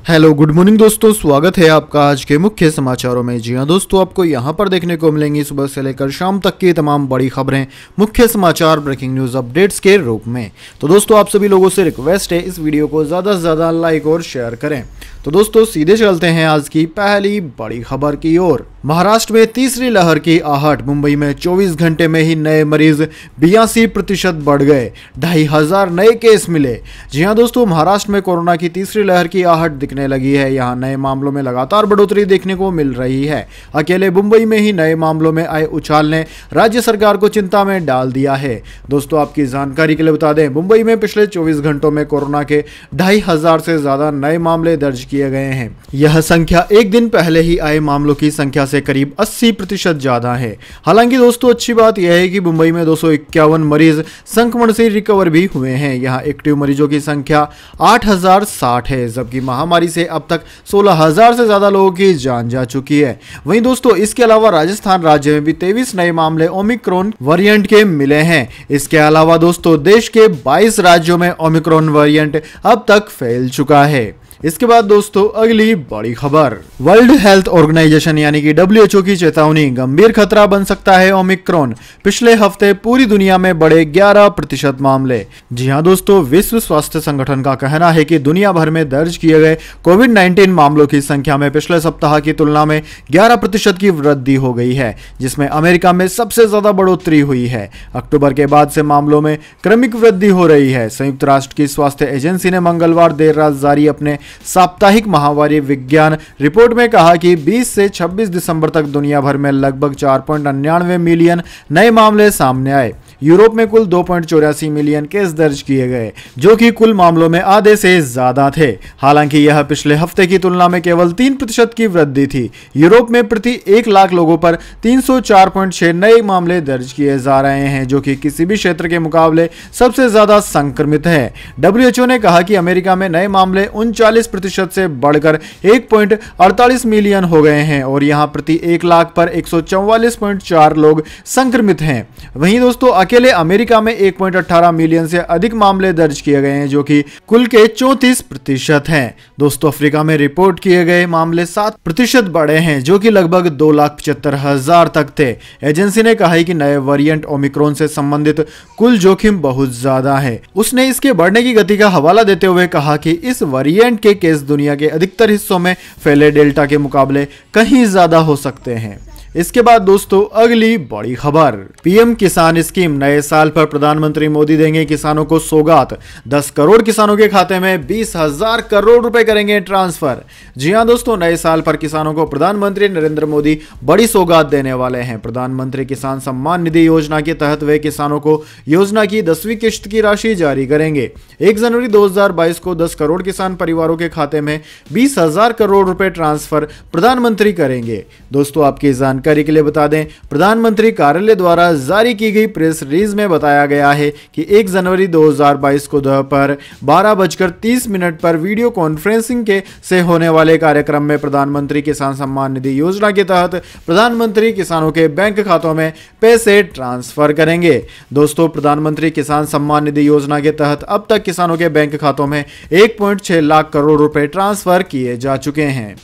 Hello good morning दोस्तों, स्वागत है आपका आज के मुख्य समाचारों में। जी हां दोस्तों, आपको यहां पर देखने को मिलेंगी सुबह से लेकर शाम तक की तमाम बड़ी खबरें मुख्य समाचार ब्रेकिंग न्यूज अपडेट्स के रूप में। तो दोस्तों, आप सभी लोगों से रिक्वेस्ट है इस वीडियो को ज़्यादा से ज़्यादा लाइक और शेयर करें। तो दोस्तों सीधे चलते हैं आज की पहली बड़ी खबर की ओर। महाराष्ट्र में तीसरी लहर की आहट, मुंबई में 24 घंटे में ही नए मरीज 82% बढ़ गए, 2500 नए केस मिले। जी हां दोस्तों, महाराष्ट्र में कोरोना की तीसरी लहर की आहट दिखने लगी है। यहां नए मामलों में लगातार बढ़ोतरी देखने को मिल रही है। अकेले मुंबई में ही नए मामलों में आए उछाल ने राज्य सरकार को चिंता में डाल दिया है। दोस्तों आपकी जानकारी के लिए बता दें, मुंबई में पिछले 24 घंटों में कोरोना के 2500 से ज्यादा नए मामले दर्ज किए गए हैं। यह संख्या एक दिन पहले ही आए मामलों की संख्या से करीब 80% ज्यादा है। हालांकि दोस्तों अच्छी बात यह है कि मुंबई में 251 मरीज संक्रमण से रिकवर भी हुए हैं। यहां एक्टिव मरीजों की संख्या 8060 है, जबकि महामारी से अब तक 16000 से ज्यादा लोगों की जान जा चुकी है। वहीं दोस्तों इसके अलावा राजस्थान राज्य में भी 23 नए मामले ओमिक्रॉन वेरिएंट के मिले हैं। इसके अलावा दोस्तों देश के 22 राज्यों में ओमिक्रॉन वेरिएंट अब तक फैल चुका है। इसके बाद दोस्तों अगली बड़ी खबर, वर्ल्ड हेल्थ ऑर्गेनाइजेशन यानी कि WHO की चेतावनी, गंभीर खतरा बन सकता है ओमिक्रॉन। पिछले हफ्ते पूरी दुनिया में बढ़े 11% मामले। जी हां दोस्तों, विश्व स्वास्थ्य संगठन का कहना है कि दुनिया भर में दर्ज किए गए कोविड-19 मामलों की संख्या में पिछले सप्ताह की तुलना में 11% की वृद्धि हो गई है, जिसमें अमेरिका में सबसे ज्यादा बढ़ोतरी हुई है। अक्टूबर के बाद से मामलों में क्रमिक वृद्धि हो रही है। संयुक्त राष्ट्र की स्वास्थ्य एजेंसी ने मंगलवार देर रात जारी अपने साप्ताहिक महामारी विज्ञान रिपोर्ट में कहा कि 20 से 26 दिसंबर तक दुनिया भर में लगभग 4.99 मिलियन नए मामले सामने आए। यूरोप में कुल 2.84 मिलियन केस दर्ज किए गए, जो कि कुल मामलों में आधे से ज्यादा थे। हालांकि यह पिछले हफ्ते की तुलना में केवल 3% की वृद्धि थी। यूरोप में प्रति 1 लाख लोगों पर 304.6 नए मामले दर्ज किए जा रहे हैं, जो कि किसी भी क्षेत्र के मुकाबले सबसे ज्यादा संक्रमित है। WHO ने कहा कि अमेरिका में नए मामले 39% से बढ़कर 1.48 मिलियन हो गए हैं और यहां प्रति 1 लाख पर 144.4 लोग संक्रमित हैं। वहीं दोस्तों अकेले अमेरिका में 1.18 मिलियन से अधिक मामले दर्ज किए गए हैं, जो कि कुल के 34% हैं। दोस्तों अफ्रीका में रिपोर्ट किए गए मामले 7% बढ़े हैं, जो कि लगभग 2,75,000 तक थे। एजेंसी ने कहा है कि नए वेरिएंट ओमिक्रॉन से संबंधित कुल जोखिम बहुत ज्यादा है। उसने इसके बढ़ने की गति का हवाला देते हुए कहा कि इस वेरिएंट के केस दुनिया के अधिकतर हिस्सों में फैले डेल्टा के मुकाबले कहीं ज्यादा हो सकते हैं। इसके बाद दोस्तों अगली बड़ी खबर, पीएम किसान स्कीम, नए साल पर प्रधानमंत्री मोदी देंगे किसानों को सौगात। 10 करोड़ किसानों के खाते में 20,000 करोड़ रुपए करेंगे ट्रांसफर। जी हां दोस्तों, नए साल पर किसानों को प्रधानमंत्री नरेंद्र मोदी बड़ी सौगात देने वाले हैं। प्रधानमंत्री किसान सम्मान निधि योजना के तहत वे किसानों को योजना की 10वीं किश्त की राशि जारी करेंगे। 1 जनवरी 2022 को 10 करोड़ किसान परिवारों के खाते में 20,000 करोड़ रुपए ट्रांसफर प्रधानमंत्री करेंगे। दोस्तों आपकी जानकारी के लिए बता दें, प्रधानमंत्री कार्यालय द्वारा जारी की गई प्रेस रिलीज में बताया गया है कि 1 जनवरी 2022 को दोपहर 12:30 पर वीडियो कॉन्फ्रेंसिंग से होने वाले कार्यक्रम में प्रधानमंत्री किसान सम्मान निधि योजना के तहत प्रधानमंत्री किसानों के बैंक खातों में पैसे ट्रांसफर करेंगे। दोस्तों प्रधानमंत्री किसान सम्मान निधि योजना के तहत अब तक किसानों के बैंक खातों में 1.6 लाख करोड़ रुपए ट्रांसफर किए जा चुके हैं।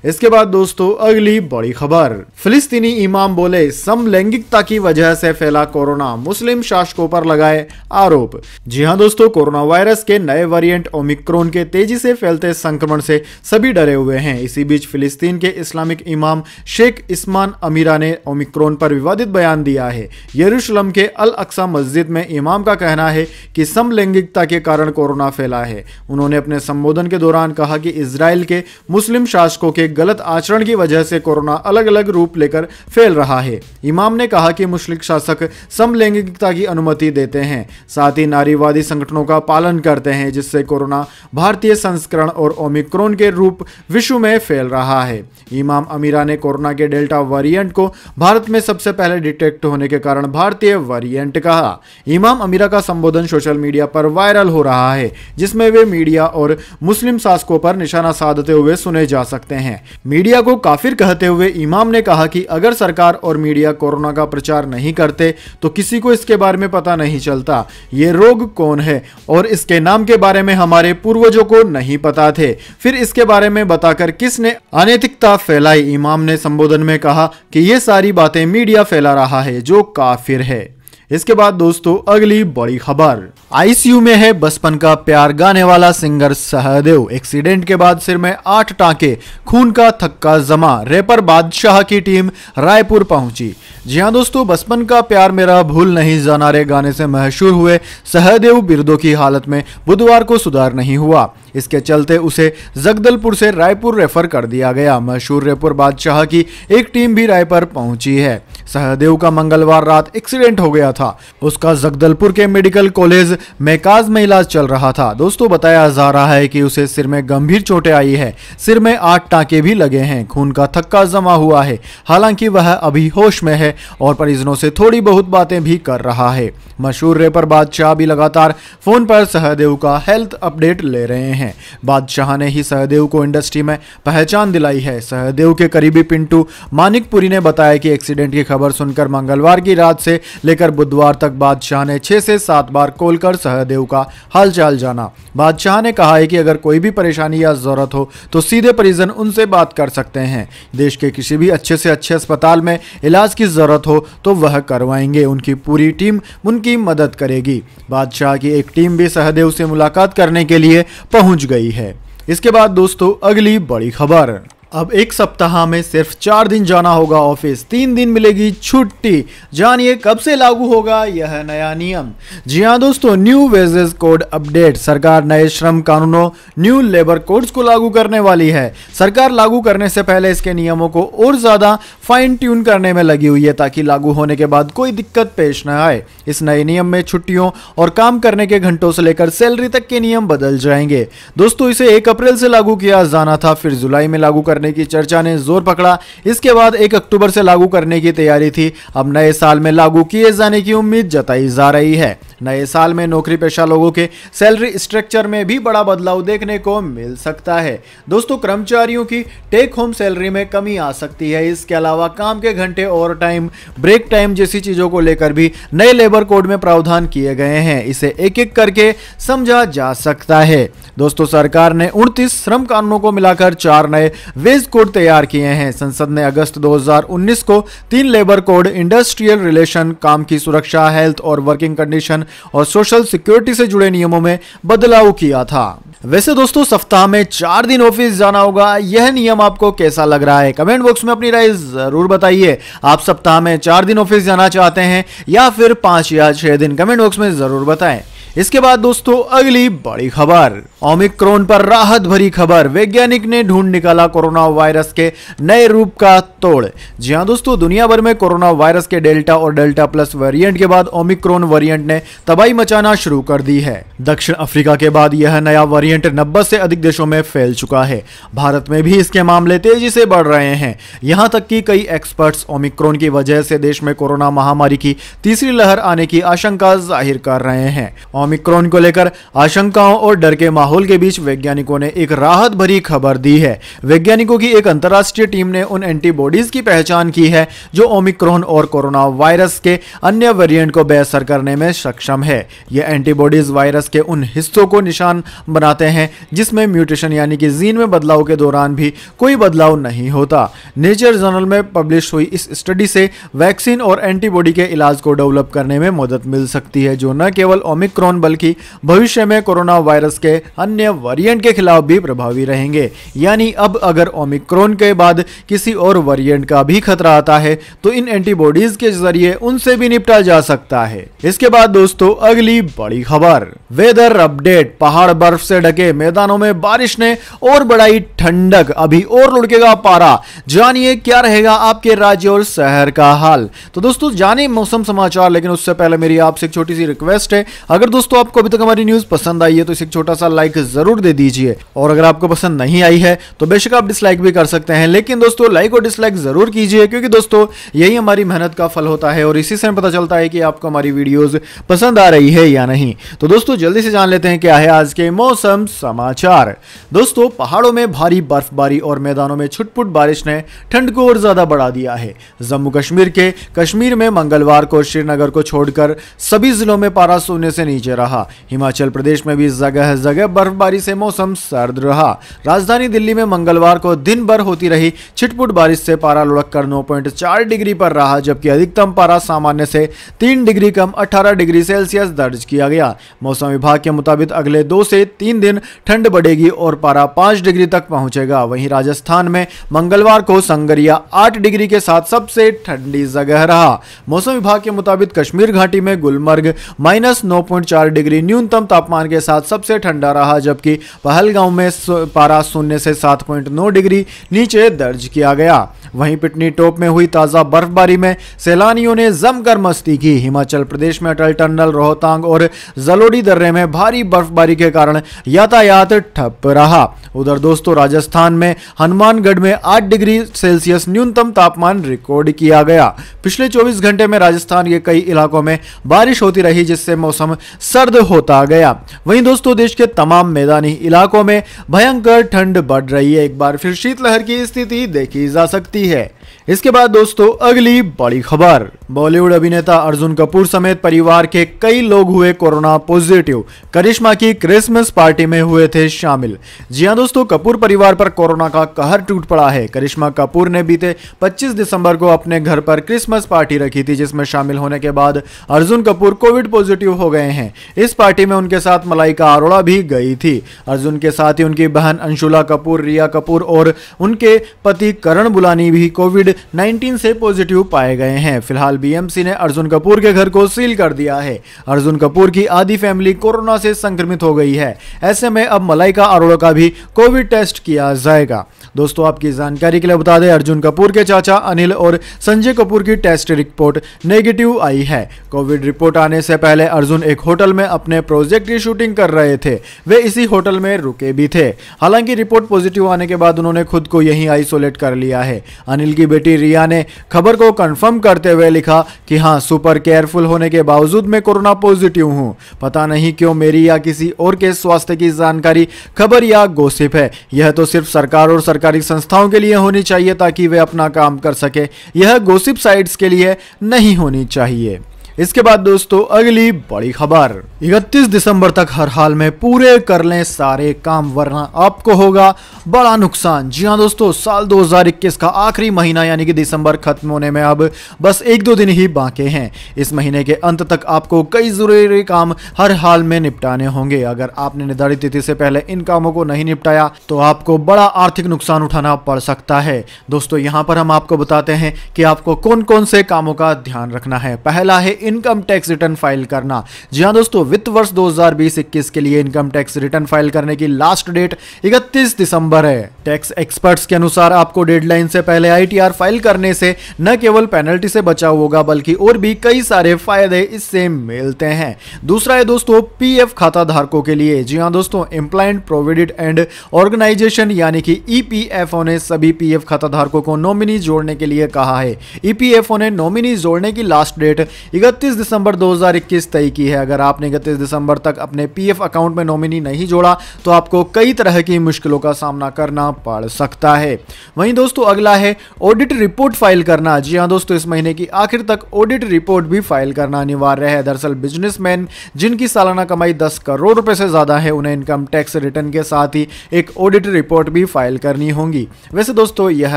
इसके बाद दोस्तों अगली बड़ी खबर, फिलिस्तीनी इमाम बोले समलैंगिकता की वजह से फैला कोरोना, मुस्लिम शासकों पर लगाए आरोप। जी हां दोस्तों, कोरोना वायरस के नए वेरिएंट ओमिक्रॉन के तेजी से फैलते संक्रमण से सभी डरे हुए हैं। इसी बीच फिलिस्तीन के इस्लामिक इमाम शेख इस्मान अमीरा ने ओमिक्रॉन पर विवादित बयान दिया है। यरूशलेम के अल अक्सा मस्जिद में इमाम का कहना है कि समलैंगिकता के कारण कोरोना फैला है। उन्होंने अपने संबोधन के दौरान कहा कि इजराइल के मुस्लिम शासकों के गलत आचरण की वजह से कोरोना अलग अलग रूप लेकर फैल रहा है। इमाम ने कहा कि मुस्लिम शासक समलैंगिकता की अनुमति देते हैं, साथ ही नारीवादी संगठनों का पालन करते हैं, जिससे कोरोना भारतीय संस्करण और ओमिक्रॉन के रूप विश्व में फैल रहा है। इमाम अमीरा ने कोरोना के डेल्टा वेरिएंट को भारत में सबसे पहले डिटेक्ट होने के कारण भारतीय वेरिएंट कहा। इमाम अमीरा का संबोधन सोशल मीडिया पर वायरल हो रहा है, जिसमें वे मीडिया और मुस्लिम शासकों पर निशाना साधते हुए सुने जा सकते हैं। हैं। मीडिया को काफिर कहते हुए इमाम ने कहा कि अगर सरकार और मीडिया कोरोना का प्रचार नहीं करते तो किसी को इसके बारे में पता नहीं चलता। ये रोग कौन है और इसके नाम के बारे में हमारे पूर्वजों को नहीं पता थे, फिर इसके बारे में बताकर किसने अनैतिकता फैलाई। इमाम ने संबोधन में कहा कि ये सारी बातें मीडिया फैला रहा है जो काफिर है। इसके बाद दोस्तों अगली बड़ी खबर, आईसीयू में है बचपन का प्यार गाने वाला सिंगर सहदेव। एक्सीडेंट के बाद सिर में 8 टांके, खून का थक्का जमा, रैपर बादशाह की टीम रायपुर पहुंची। जी हां दोस्तों, बचपन का प्यार मेरा भूल नहीं जाना रे गाने से मशहूर हुए सहदेव बिरदों की हालत में बुधवार को सुधार नहीं हुआ। इसके चलते उसे जगदलपुर से रायपुर रेफर कर दिया गया। मशहूर रैपर बादशाह की एक टीम भी रायपुर पहुंची है। सहदेव का मंगलवार रात एक्सीडेंट हो गया था। उसका जगदलपुर के मेडिकल कॉलेज मेकाज में इलाज चल रहा था। दोस्तों बताया जा रहा है कि उसे सिर में गंभीर चोटें आई है। सिर में 8 टांके भी लगे हैं, खून का थक्का जमा हुआ है। हालांकि वह अभी होश में है और परिजनों से थोड़ी बहुत बातें भी कर रहा है। मशहूर रैपर बादशाह भी लगातार फोन पर सहदेव का हेल्थ अपडेट ले रहे हैं। बादशाह ने ही सहदेव को इंडस्ट्री में पहचान दिलाई है। सहदेव के करीबी पिंटू मानिकपुरी ने बताया कि एक्सीडेंट की खबर सुनकर मंगलवार की रात से लेकर बुधवार तक बादशाह ने 6 से 7 बार कॉल कर सहदेव का हालचाल जाना। बादशाह ने कहा है कि अगर कोई भी परेशानी या जरूरत हो तो सीधे परिजन उनसे बात कर सकते हैं। देश के किसी भी अच्छे से अच्छे अस्पताल में इलाज की जरूरत हो तो वह करवाएंगे। उनकी पूरी टीम उनकी मदद करेगी। बादशाह की एक टीम भी सहदेव से मुलाकात करने के लिए पहुंच गई है। इसके बाद दोस्तों अगली बड़ी खबर, अब एक सप्ताह में सिर्फ 4 दिन जाना होगा ऑफिस, 3 दिन मिलेगी छुट्टी। जानिए कब से लागू होगा यह नया नियम। जी हां दोस्तों, न्यू वेजेस कोड अपडेट। सरकार नए श्रम कानूनों न्यू लेबर कोड्स को लागू करने वाली है। सरकार लागू करने से पहले इसके नियमों को और ज्यादा फाइन ट्यून करने में लगी हुई है ताकि लागू होने के बाद कोई दिक्कत पेश न आए। इस नए नियम में छुट्टियों और काम करने के घंटों से लेकर सैलरी तक के नियम बदल जाएंगे। दोस्तों इसे 1 अप्रैल से लागू किया जाना था, फिर जुलाई में लागू करने की चर्चा ने जोर पकड़ा। इसके बाद 1 अक्टूबर से लागू करने की तैयारी थी। अब नए साल में लागू किए जाने की उम्मीद जताई जा रही है। नए साल में नौकरी पेशा लोगों के सैलरी स्ट्रक्चर में भी बड़ा बदलाव देखने को मिल सकता है। दोस्तों कर्मचारियों की टेक होम सैलरी में कमी आ सकती है। इसके अलावा काम के घंटे, ओवर टाइम, ब्रेक टाइम जैसी चीजों को लेकर भी नए लेबर कोड में प्रावधान किए गए हैं। इसे एक एक करके समझा जा सकता है। दोस्तों सरकार ने 29 श्रम कानूनों को मिलाकर 4 नए वेज कोड तैयार किए हैं। संसद ने अगस्त 2019 को 3 लेबर कोड, इंडस्ट्रियल रिलेशन, काम की सुरक्षा, हेल्थ और वर्किंग कंडीशन और सोशल सिक्योरिटी से जुड़े नियमों में बदलाव किया था। वैसे दोस्तों सप्ताह में 4 दिन ऑफिस जाना होगा, यह नियम आपको कैसा लग रहा है? कमेंट बॉक्स में अपनी राय जरूर बताइए। आप सप्ताह में 4 दिन ऑफिस जाना चाहते हैं या फिर 5 या 6 दिन? कमेंट बॉक्स में जरूर बताएं। इसके बाद दोस्तों अगली बड़ी खबर, ओमिक्रॉन पर राहत भरी खबर। वैज्ञानिक ने ढूंढ निकाला कोरोना वायरस के नए रूप का तोड़। जी हां दोस्तों, दुनिया भर में कोरोना वायरस के डेल्टा और डेल्टा प्लस वेरिएंट के बाद ओमिक्रॉन वेरिएंट ने तबाही मचाना शुरू कर दी है। दक्षिण अफ्रीका के बाद यह नया वेरिएंट 90 से अधिक देशों में फैल चुका है। भारत में भी इसके मामले तेजी से बढ़ रहे हैं। यहां तक कि कई एक्सपर्ट्स ओमिक्रॉन की वजह से देश में कोरोना महामारी की तीसरी लहर आने की आशंका जाहिर कर रहे हैं। ओमिक्रॉन को लेकर आशंकाओं और डर के माहौल के बीच वैज्ञानिकों ने एक राहत भरी खबर दी है। वैज्ञानिकों की एक अंतर्राष्ट्रीय टीम ने उन एंटीबॉडीज की पहचान की है जो ओमिक्रॉन और कोरोना वायरस के अन्य वेरिएंट को बेअसर करने में सक्षम है। यह एंटीबॉडीज वायरस के उन हिस्सों को निशान बनाते हैं जिसमें म्यूटेशन यानी कि जीन में बदलाव के दौरान भी कोई बदलाव नहीं होता। नेचर जर्नल में पब्लिश हुई इस स्टडी से वैक्सीन और एंटीबॉडी के इलाज को डेवलप करने में मदद मिल सकती है, जो न केवल ओमिक्रॉन बल्कि भविष्य में कोरोना वायरस के अन्य वेरिएंट के खिलाफ भी प्रभावी रहेंगे। यानी अब अगर ओमिक्रॉन के बाद किसी और वेरिएंट का भी खतरा आता है तो इन एंटीबॉडीज के जरिए उनसे भी निपटा जा सकता है। इसके बाद दोस्तों अगली बड़ी खबर, वेदर अपडेट। पहाड़ बर्फ से ढके, मैदानों में बारिश ने और बढ़ाई ठंडक, अभी और लुढ़केगा पारा। जानिए क्या रहेगा आपके राज्य और शहर का हाल। तो दोस्तों जाने मौसम समाचार, लेकिन उससे पहले मेरी आपसे एक छोटी सी रिक्वेस्ट है, अगर दोस्तों आपको अभी तक हमारी न्यूज पसंद आई है तो इसे एक छोटा सा लाइक जरूर दे दीजिए, और अगर आपको पसंद नहीं आई है तो बेशक आप डिसलाइक भी कर सकते हैं, लेकिन दोस्तों लाइक और डिसलाइक जरूर कीजिए, क्योंकि दोस्तों यही हमारी मेहनत का फल होता है और इसी से पता चलता है कि आपको हमारी वीडियोस पसंद आ रही है या नहीं। तो दोस्तों जल्दी से जान लेते हैं क्या है आज के मौसम समाचार। दोस्तों पहाड़ों में भारी बर्फबारी और मैदानों में छुटपुट बारिश ने ठंड को और ज्यादा बढ़ा दिया है। जम्मू कश्मीर के कश्मीर में मंगलवार को श्रीनगर को छोड़कर सभी जिलों में पारा शून्य से नीचे रहा। हिमाचल प्रदेश में भी जगह जगह बर्फबारी से मौसम सर्द रहा। राजधानी दिल्ली में मंगलवार को दिन भर होती रही छिटपुट बारिश से पारा लुढ़ककर 9.4 डिग्री पर रहा, जबकि अधिकतम पारा सामान्य से 3 डिग्री कम 18 डिग्री सेल्सियस दर्ज किया गया। मौसम विभाग के मुताबिक अगले 2 से 3 दिन ठंड बढ़ेगी और पारा 5 डिग्री तक पहुंचेगा। वहीं राजस्थान में मंगलवार को संगरिया 8 डिग्री के साथ सबसे ठंडी जगह रहा। मौसम विभाग के मुताबिक कश्मीर घाटी में गुलमर्ग -9.4 डिग्री न्यूनतम तापमान के साथ सबसे ठंडा रहा, जबकि पहलगांव में पारा शून्य से 7.9 डिग्री नीचे दर्ज किया गया। वहीं पिटनी टॉप में हुई ताजा बर्फबारी में सैलानियों ने जमकर मस्ती की। हिमाचल प्रदेश में अटल टनल, रोहतांग और जलोड़ी दर्रे में भारी बर्फबारी के कारण यातायात ठप रहा। उधर दोस्तों राजस्थान में हनुमानगढ़ में 8 डिग्री सेल्सियस न्यूनतम तापमान रिकॉर्ड किया गया। पिछले 24 घंटे में राजस्थान के कई इलाकों में बारिश होती रही, जिससे मौसम सर्द होता गया। वहीं दोस्तों देश के तमाम मैदानी इलाकों में भयंकर ठंड बढ़ रही है। एक बार फिर शीतलहर की स्थिति देखी जा सकती है। इसके बाद दोस्तों अगली बड़ी खबर, बॉलीवुड अभिनेता अर्जुन कपूर समेत परिवार के कई लोग हुए कोरोना पॉजिटिव। करिश्मा की क्रिसमस पार्टी में हुए थे शामिल। जी हां दोस्तों, कपूर परिवार पर कोरोना का कहर टूट पड़ा है। करिश्मा कपूर ने बीते 25 दिसंबर को अपने घर पर क्रिसमस पार्टी रखी थी, जिसमें शामिल होने के बाद अर्जुन कपूर कोविड पॉजिटिव हो गए हैं। इस पार्टी में उनके साथ मलाइका अरोड़ा भी गई थी। अर्जुन के साथ ही उनकी बहन अंशुला कपूर, रिया कपूर और उनके पति करण बुलानी भी कोविड-19 से पॉजिटिव पाए गए हैं। फिलहाल बीएमसी ने अर्जुन कपूर के घर को सील कर दिया है। अर्जुन कपूर की आधी फैमिली कोरोना से संक्रमित हो गई है। ऐसे में अब मलाइका अरोड़ा का भी कोविड टेस्ट किया जाएगा। दोस्तों आपकी जानकारी के लिए बता दें, अर्जुन कपूर के चाचा अनिल और संजय कपूर की टेस्ट रिपोर्ट नेगेटिव आई है। कोविड रिपोर्ट आने से पहले अर्जुन एक होटल में अपने प्रोजेक्ट की शूटिंग कर रहे थे। वे इसी होटल में रुके भी थे। हालांकि रिपोर्ट पॉजिटिव आने के बाद उन्होंने खुद को यहीं आइसोलेट कर लिया है। अनिल की बेटी रिया ने खबर को कंफर्म करते हुए लिखा कि हां, सुपर केयरफुल होने के बावजूद मैं कोरोना पॉजिटिव हूं। पता नहीं क्यों मेरी या किसी और के स्वास्थ्य की जानकारी खबर या गॉसिप है। यह तो सिर्फ सरकार और सरकारी संस्थाओं के लिए होनी चाहिए ताकि वे अपना काम कर सके। यह गॉसिप साइट्स के लिए नहीं होनी चाहिए। इसके बाद दोस्तों अगली बड़ी खबर, 31 दिसंबर तक हर हाल में पूरे कर लें सारे काम, वरना आपको होगा बड़ा नुकसान। जी हां दोस्तों, साल 2021 का आखिरी महीना यानी कि दिसंबर खत्म होने में अब बस 1-2 दिन ही बाकी हैं। इस महीने के अंत तक आपको कई जरूरी काम हर हाल में निपटाने होंगे। अगर आपने निर्धारित तिथि से पहले इन कामों को नहीं निपटाया तो आपको बड़ा आर्थिक नुकसान उठाना पड़ सकता है। दोस्तों यहाँ पर हम आपको बताते हैं कि आपको कौन कौन से कामों का ध्यान रखना है। पहला है इनकम टैक्स रिटर्न फाइल करना। जी हां दोस्तों, वित्त वर्ष 2020-21 के लिए इनकम टैक्स रिटर्न फाइल करने की लास्ट डेट 31 दिसंबर है। टैक्स एक्सपर्ट्स के अनुसार आपको डेडलाइन से पहले आईटीआर फाइल करने से न केवल पेनल्टी से बचाव होगा बल्कि और भी कई सारे फायदे इससे मिलते हैं। दूसरा है दोस्तों पीएफ खाता धारकों के लिए। जी हां दोस्तों, एम्प्लॉयमेंट प्रोविडेंट एंड ऑर्गेनाइजेशन यानी कि ईपीएफओ ने सभी पीएफ खाता धारकों को नॉमिनी जोड़ने के लिए कहा है। ईपीएफओ ने नॉमिनी जोड़ने की लास्ट डेट 31 दिसंबर 2021 तय की है। अगर आपने 31 दिसंबर तक अपने पीएफ अकाउंट में नॉमिनी नहीं जोड़ा तो आपको कई तरह की मुश्किलों का सामना करना पड़ सकता है। वहीं दोस्तों अगला है ऑडिट रिपोर्ट फाइल करना। जी हां दोस्तों, इस महीने की आखिर तक ऑडिट रिपोर्ट भी फाइल करना अनिवार्य है। दरअसल बिजनेसमैन जिनकी सालाना कमाई 10 करोड़ रुपए से ज्यादा है, उन्हें इनकम टैक्स रिटर्न के साथ ही एक ऑडिट रिपोर्ट भी फाइल करनी होगी। वैसे दोस्तों यह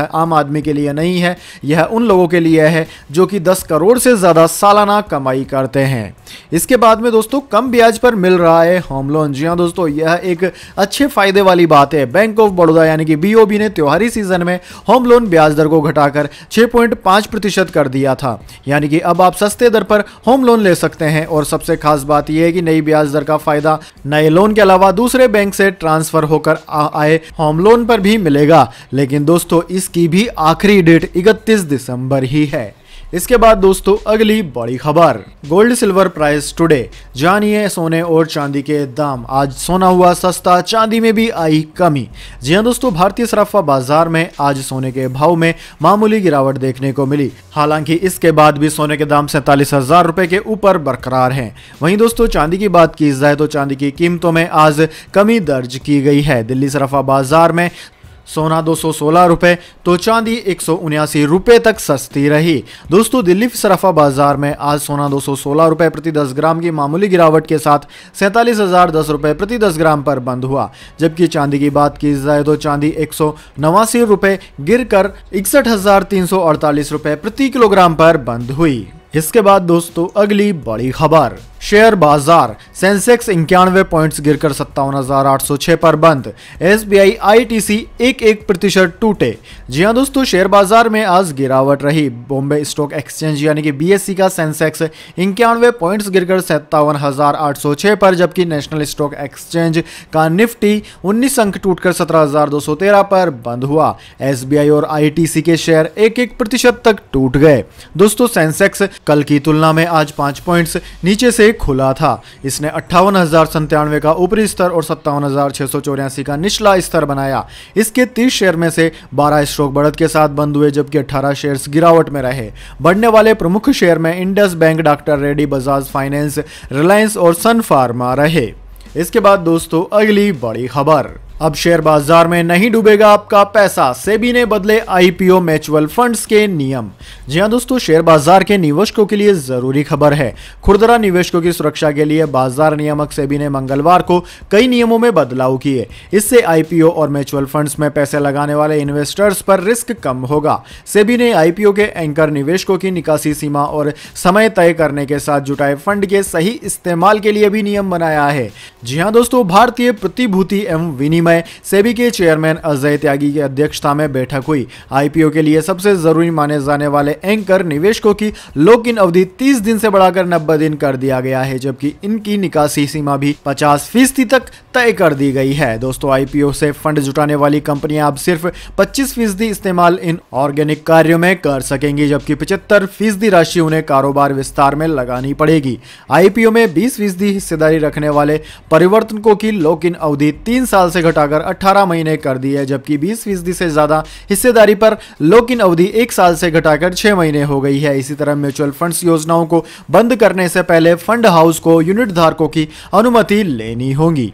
आम आदमी के लिए नहीं है, यह उन लोगों के लिए है जो कि 10 करोड़ से ज्यादा सालाना कमाई करते हैं। इसके बाद में दोस्तों कम ब्याज पर मिल रहा है होम लोन। जी हां दोस्तों, यह एक अच्छे फायदे वाली बात है। बैंक ऑफ बड़ौदा यानी कि बीओबी ने त्योहारी सीजन में होम लोन ब्याज दर को घटाकर 6.5% कर दिया था। यानी कि अब आप सस्ते दर पर होम लोन ले सकते हैं। और सबसे खास बात यह है कि नई ब्याज दर का फायदा नए लोन के अलावा दूसरे बैंक से ट्रांसफर होकर आए होम लोन पर भी मिलेगा। लेकिन दोस्तों इसकी भी आखिरी डेट 31 दिसंबर ही है। इसके बाद दोस्तों अगली बड़ी खबर, गोल्ड सिल्वर प्राइस टुडे। जानिए सोने और चांदी के दाम। आज सोना हुआ सस्ता, चांदी में भी आई कमी। जी हां दोस्तों, भारतीय सराफा बाजार में आज सोने के भाव में मामूली गिरावट देखने को मिली। हालांकि इसके बाद भी सोने के दाम 47,000 रुपए के ऊपर बरकरार हैं। वहीं दोस्तों चांदी की बात की जाए तो चांदी की कीमतों में आज कमी दर्ज की गई है। दिल्ली सराफा बाजार में सोना 216 रुपए तो चांदी 179 रुपए तक सस्ती रही। दोस्तों दिल्ली सराफा बाजार में आज सोना 216 रुपए प्रति 10 ग्राम की मामूली गिरावट के साथ 47,010 रुपए प्रति 10 ग्राम पर बंद हुआ। जबकि चांदी की बात की जाए तो चांदी 189 रुपए गिरकर 61,348 रुपए प्रति किलोग्राम पर बंद हुई। इसके बाद दोस्तों अगली बड़ी खबर, शेयर बाजार। सेंसेक्स 91 पॉइंट्स गिरकर 57,806 पर बंद। एसबीआई आईटीसी 1% टूटे। जी हां दोस्तों, शेयर बाजार में आज गिरावट रही। बॉम्बे स्टॉक एक्सचेंज यानी कि बीएसई का सेंसेक्स 91 पॉइंट्स गिरकर 57,806 पर, जबकि नेशनल स्टॉक एक्सचेंज का निफ्टी 19 अंक टूटकर 17,213 पर बंद हुआ। एसबीआई और आईटीसी के शेयर 1% तक टूट गए। दोस्तों सेंसेक्स कल की तुलना में आज 5 पॉइंट्स नीचे से खुला था। इसने 58,097 का ऊपरी स्तर और 57,684 का निचला स्तर बनाया। इसके 30 शेयर में से 12 स्टॉक बढ़त के साथ बंद हुए, जबकि 18 शेयर्स गिरावट में रहे। बढ़ने वाले प्रमुख शेयर में Indus bank, doctor Reddy, Bajaj finance, Reliance और सन फार्मा रहे। इसके बाद दोस्तों अगली बड़ी खबर, अब शेयर बाजार में नहीं डूबेगा आपका पैसा। सेबी ने बदले आईपीओ म्यूचुअल फंड्स के नियम। जी हां दोस्तों, शेयर बाजार के निवेशकों के लिए जरूरी खबर है। खुदरा निवेशकों की सुरक्षा के लिए बाजार नियामक सेबी ने मंगलवार को कई नियमों में बदलाव किए। इससे आईपीओ और म्यूचुअल फंड्स में पैसे लगाने वाले इन्वेस्टर्स पर रिस्क कम होगा। सेबी ने आईपीओ के एंकर निवेशकों की निकासी सीमा और समय तय करने के साथ जुटाए फंड के सही इस्तेमाल के लिए भी नियम बनाया है। जी हां दोस्तों, भारतीय प्रतिभूति एवं विनिमय सेबी के चेयरमैन अजय त्यागी की अध्यक्षता में बैठक हुई। आईपीओ के लिए सबसे जरूरी माने जाने वाले एंकर निवेशकों की लॉक इन अवधि 30 दिन से बढ़ाकर 90 दिन कर दिया गया है, जबकि इनकी निकासी सीमा भी 50% तक तय कर दी गई है। दोस्तों आईपीओ से फंड जुटाने वाली कंपनियां अब सिर्फ 25% इस्तेमाल इन ऑर्गेनिक कार्यों में कर सकेंगी, जबकि 75% राशि उन्हें कारोबार विस्तार में लगानी पड़ेगी। आईपीओ में 20% हिस्सेदारी रखने वाले परिवर्तनकों की लॉक इन अवधि 3 साल से घटाकर 18 महीने कर दी है, जबकि 20% से ज्यादा हिस्सेदारी पर लॉक इन अवधि 1 साल से घटाकर 6 महीने हो गई है। इसी तरह म्यूचुअल फंड्स योजनाओं को बंद करने से पहले फंड हाउस को यूनिट धारकों की अनुमति लेनी होगी।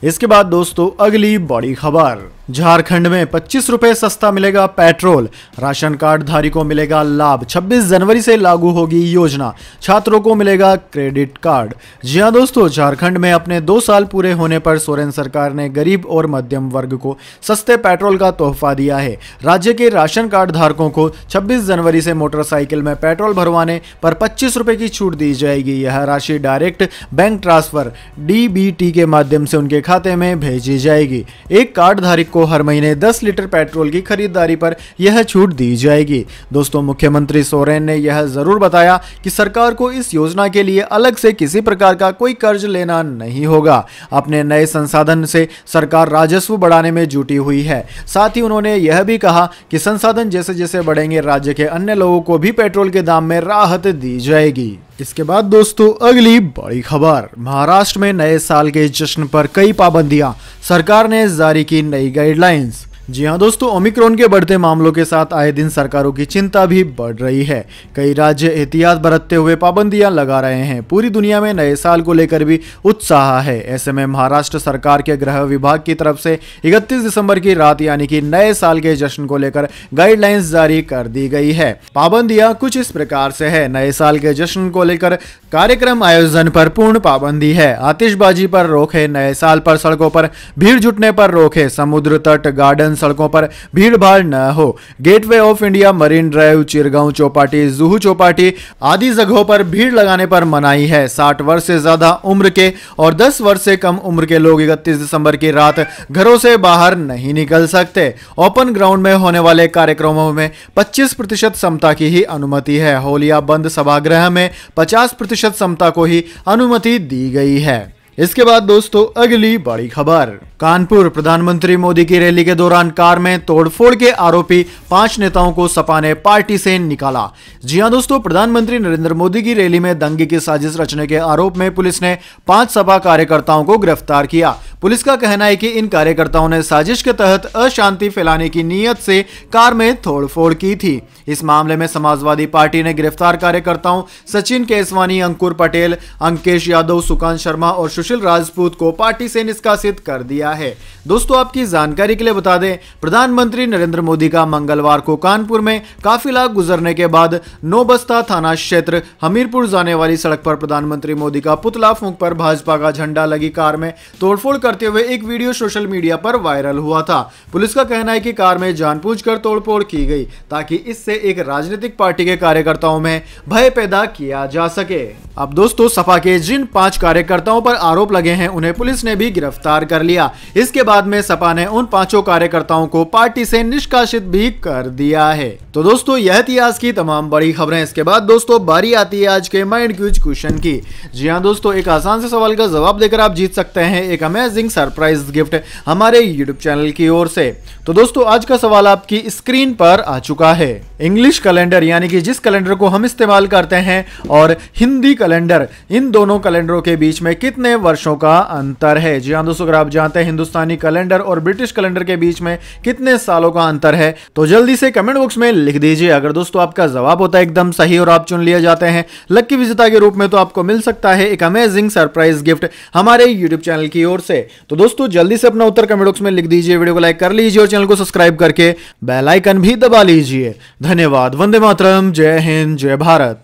इसके बाद दोस्तों अगली बड़ी खबर, झारखंड में 25 रुपए सस्ता मिलेगा पेट्रोल। राशन कार्ड धारी को मिलेगा लाभ। 26 जनवरी से लागू होगी योजना। छात्रों को मिलेगा क्रेडिट कार्ड। जी हां दोस्तों, झारखंड में अपने 2 साल पूरे होने पर सोरेन सरकार ने गरीब और मध्यम वर्ग को सस्ते पेट्रोल का तोहफा दिया है। राज्य के राशन कार्ड धारकों को 26 जनवरी से मोटरसाइकिल में पेट्रोल भरवाने पर 25 रुपए की छूट दी जाएगी। यह राशि डायरेक्ट बैंक ट्रांसफर डीबीटी के माध्यम से उनके खाते में भेजी जाएगी। एक कार्ड धारक को हर महीने 10 लीटर पेट्रोल की खरीदारी पर यह छूट दी जाएगी। दोस्तों मुख्यमंत्री सोरेन ने यह जरूर बताया कि सरकार को इस योजना के लिए अलग से किसी प्रकार का कोई कर्ज लेना नहीं होगा। अपने नए संसाधन से सरकार राजस्व बढ़ाने में जुटी हुई है। साथ ही उन्होंने यह भी कहा कि संसाधन जैसे जैसे बढ़ेंगे राज्य के अन्य लोगों को भी पेट्रोल के दाम में राहत दी जाएगी। इसके बाद दोस्तों अगली बड़ी खबर, महाराष्ट्र में नए साल के जश्न पर कई पाबंदियां। सरकार ने जारी की नई गाइडलाइंस। जी हां दोस्तों, ओमिक्रॉन के बढ़ते मामलों के साथ आए दिन सरकारों की चिंता भी बढ़ रही है। कई राज्य एहतियात बरतते हुए पाबंदियां लगा रहे हैं। पूरी दुनिया में नए साल को लेकर भी उत्साह है। ऐसे में महाराष्ट्र सरकार के गृह विभाग की तरफ से 31 दिसंबर की रात यानी कि नए साल के जश्न को लेकर गाइडलाइंस जारी कर दी गई है। पाबंदियां कुछ इस प्रकार से है। नए साल के जश्न को लेकर कार्यक्रम आयोजन पर पूर्ण पाबंदी है। आतिशबाजी पर रोक है। नए साल पर सड़कों पर भीड़ जुटने पर रोक है। समुद्र तट, गार्डन, सड़कों पर भीड़ भाड़ न हो। Gateway of India, marine drive, Chirgaon Chowpatty, Juhu Chowpatty आदि जगहों पर भीड़ लगाने पर मनाही है। 60 वर्ष से ज्यादा उम्र के और 10 वर्ष से कम उम्र के लोग 31 दिसंबर की रात घरों से बाहर नहीं निकल सकते। ओपन ग्राउंड में होने वाले कार्यक्रमों में 25% क्षमता की ही अनुमति है। हॉल या बंद सभागृह में 50% क्षमता को ही अनुमति दी गई है। इसके बाद दोस्तों अगली बड़ी खबर, कानपुर, प्रधानमंत्री मोदी की रैली के दौरान कार में तोड़फोड़ के आरोपी 5 नेताओं को सपा ने पार्टी से निकाला। जी हां दोस्तों, प्रधानमंत्री नरेंद्र मोदी की रैली में दंगे की साजिश रचने के आरोप में पुलिस ने 5 सपा कार्यकर्ताओं को गिरफ्तार किया। पुलिस का कहना है कि इन कार्यकर्ताओं ने साजिश के तहत अशांति फैलाने की नीयत से कार में तोड़फोड़ की थी। इस मामले में समाजवादी पार्टी ने गिरफ्तार कार्यकर्ताओं सचिन केसवानी, अंकुर पटेल, अंकेश यादव, सुकांत शर्मा और सुशील राजपूत को पार्टी से निष्कासित कर दिया है। दोस्तों आपकी जानकारी के लिए बता दें, प्रधानमंत्री नरेंद्र मोदी का मंगलवार को कानपुर में काफिला गुजरने के बाद नौबस्ता थाना क्षेत्र हमीरपुर जाने वाली सड़क पर प्रधानमंत्री मोदी का पुतला फूंक पर भाजपा का झंडा लगी कार में तोड़फोड़ करते हुए एक वीडियो सोशल मीडिया पर वायरल हुआ था। पुलिस का कहना है कि कार में जानबूझकर तोड़फोड़ की गई ताकि इससे एक राजनीतिक पार्टी के कार्यकर्ताओं में भय पैदा किया जा सके। अब दोस्तों सपा के जिन 5 कार्यकर्ताओं पर आरोप लगे हैं उन्हें पुलिस ने भी गिरफ्तार कर लिया। इसके बाद में सपा ने उन 5 कार्यकर्ताओं को पार्टी से निष्कासित भी कर दिया है। तो दोस्तों यह थी आज की तमाम बड़ी खबरें। इसके बाद दोस्तों बारी आती है आज के माइंड क्यूज क्वेश्चन की। जी हां दोस्तों, एक आसान से सवाल का जवाब देकर आप जीत सकते हैं एक अमेजिंग सरप्राइज गिफ्ट हमारे यूट्यूब चैनल की ओर से। तो दोस्तों आज का सवाल आपकी स्क्रीन पर आ चुका है। इंग्लिश कैलेंडर यानी कि जिस कैलेंडर को हम इस्तेमाल करते हैं और हिंदी कैलेंडर, इन दोनों कैलेंडरों के बीच में कितने वर्षों का अंतर है? जी हां दोस्तों, अगर आप जानते हैं हिंदुस्तानी कैलेंडर और ब्रिटिश कैलेंडर के बीच में कितने सालों का अंतर है तो जल्दी से कमेंट बॉक्स में लिख दीजिए। अगर दोस्तों आपका जवाब होता है एकदम सही और आप चुन लिए जाते हैं लकी विजेता के रूप में तो आपको मिल सकता है एक अमेजिंग सरप्राइज गिफ्ट हमारे यूट्यूब चैनल की ओर से। तो दोस्तों जल्दी से अपना उत्तर कमेंट बॉक्स में लिख दीजिए, वीडियो को लाइक कर लीजिए और चैनल को सब्सक्राइब करके बेल आइकन भी दबा लीजिए। धन्यवाद। वंदे मातरम। जय हिंद, जय भारत।